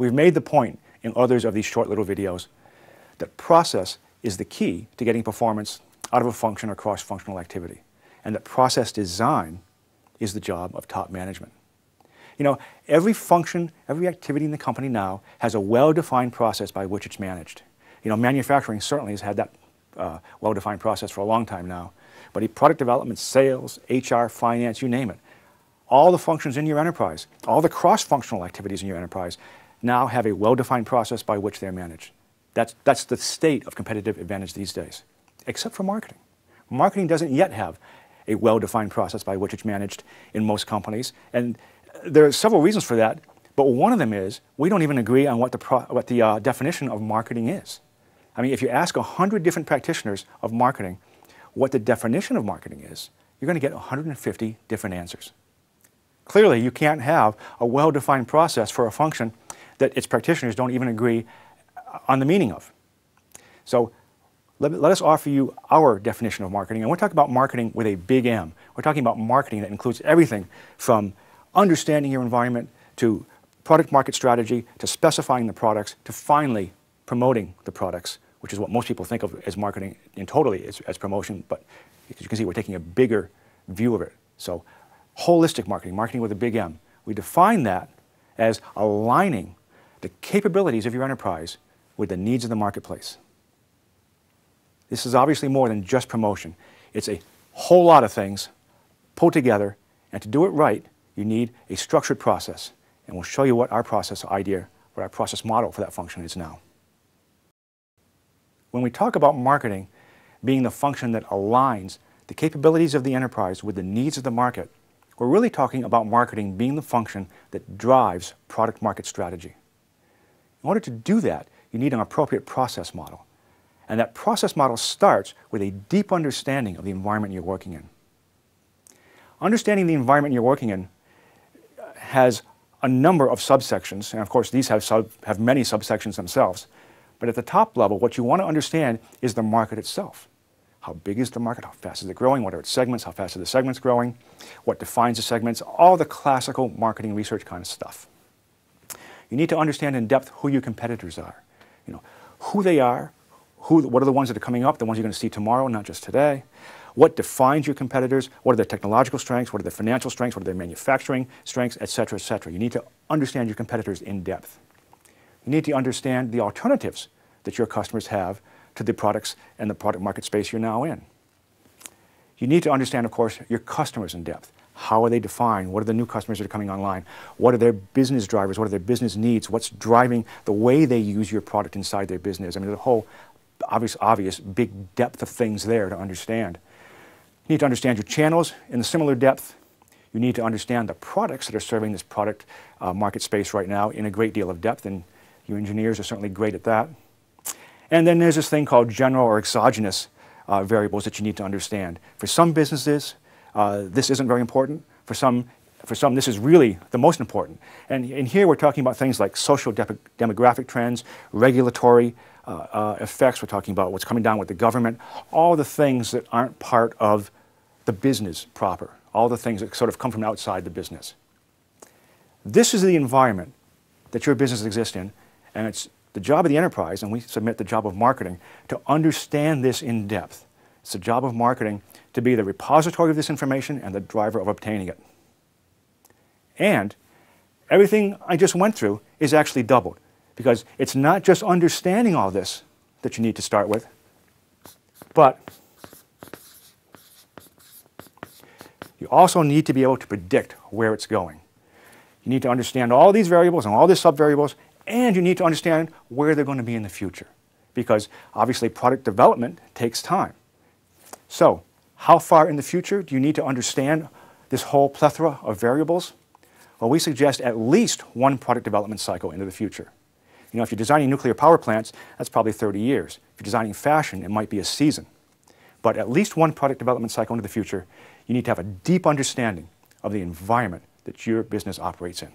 We've made the point in others of these short little videos that process is the key to getting performance out of a function or cross-functional activity, and that process design is the job of top management. You know, every function, every activity in the company now has a well-defined process by which it's managed. You know, manufacturing certainly has had that well-defined process for a long time now, but product development, sales, HR, finance, you name it, all the functions in your enterprise, all the cross-functional activities in your enterprise now have a well-defined process by which they're managed. That's the state of competitive advantage these days, except for marketing. Marketing doesn't yet have a well-defined process by which it's managed in most companies, and there are several reasons for that, but one of them is we don't even agree on what the definition of marketing is. I mean, if you ask 100 different practitioners of marketing what the definition of marketing is, you're going to get 150 different answers. Clearly, you can't have a well-defined process for a function that its practitioners don't even agree on the meaning of. So let us offer you our definition of marketing, and we're talking about marketing with a big M. We're talking about marketing that includes everything from understanding your environment to product market strategy to specifying the products to finally promoting the products, which is what most people think of as marketing in totally as promotion, but as you can see, we're taking a bigger view of it. So holistic marketing, marketing with a big M. We define that as aligning the capabilities of your enterprise with the needs of the marketplace. This is obviously more than just promotion. It's a whole lot of things pulled together, and to do it right, you need a structured process. And we'll show you what our process idea, what our process model for that function is now. When we talk about marketing being the function that aligns the capabilities of the enterprise with the needs of the market, we're really talking about marketing being the function that drives product market strategy. In order to do that, you need an appropriate process model. And that process model starts with a deep understanding of the environment you're working in. Understanding the environment you're working in has a number of subsections, and of course these have many subsections themselves. But at the top level, what you want to understand is the market itself. How big is the market? How fast is it growing? What are its segments? How fast are the segments growing? What defines the segments? All the classical marketing research kind of stuff. You need to understand in depth who your competitors are. You know, who they are, what are the ones that are coming up, the ones you're going to see tomorrow, not just today. What defines your competitors? What are their technological strengths? What are their financial strengths? What are their manufacturing strengths, et cetera, et cetera. You need to understand your competitors in depth. You need to understand the alternatives that your customers have to the products and the product market space you're now in. You need to understand, of course, your customers in depth. How are they defined? What are the new customers that are coming online? What are their business drivers? What are their business needs? What's driving the way they use your product inside their business? I mean, there's a whole obvious big depth of things there to understand. You need to understand your channels in a similar depth. You need to understand the products that are serving this product market space right now in a great deal of depth, and your engineers are certainly great at that. And then there's this thing called general or exogenous variables that you need to understand. For some businesses, this isn't very important. For some, this is really the most important. And here we're talking about things like social demographic trends, regulatory effects. We're talking about what's coming down with the government, all the things that aren't part of the business proper, all the things that sort of come from outside the business. This is the environment that your business exists in, and it's the job of the enterprise, and we submit the job of marketing, to understand this in depth. It's the job of marketing to be the repository of this information and the driver of obtaining it. And everything I just went through is actually doubled, because it's not just understanding all this that you need to start with, but you also need to be able to predict where it's going. You need to understand all these variables and all these sub-variables, and you need to understand where they're going to be in the future, because obviously product development takes time. So how far in the future do you need to understand this whole plethora of variables? Well, we suggest at least one product development cycle into the future. You know, if you're designing nuclear power plants, that's probably 30 years. If you're designing fashion, it might be a season. But at least one product development cycle into the future, you need to have a deep understanding of the environment that your business operates in.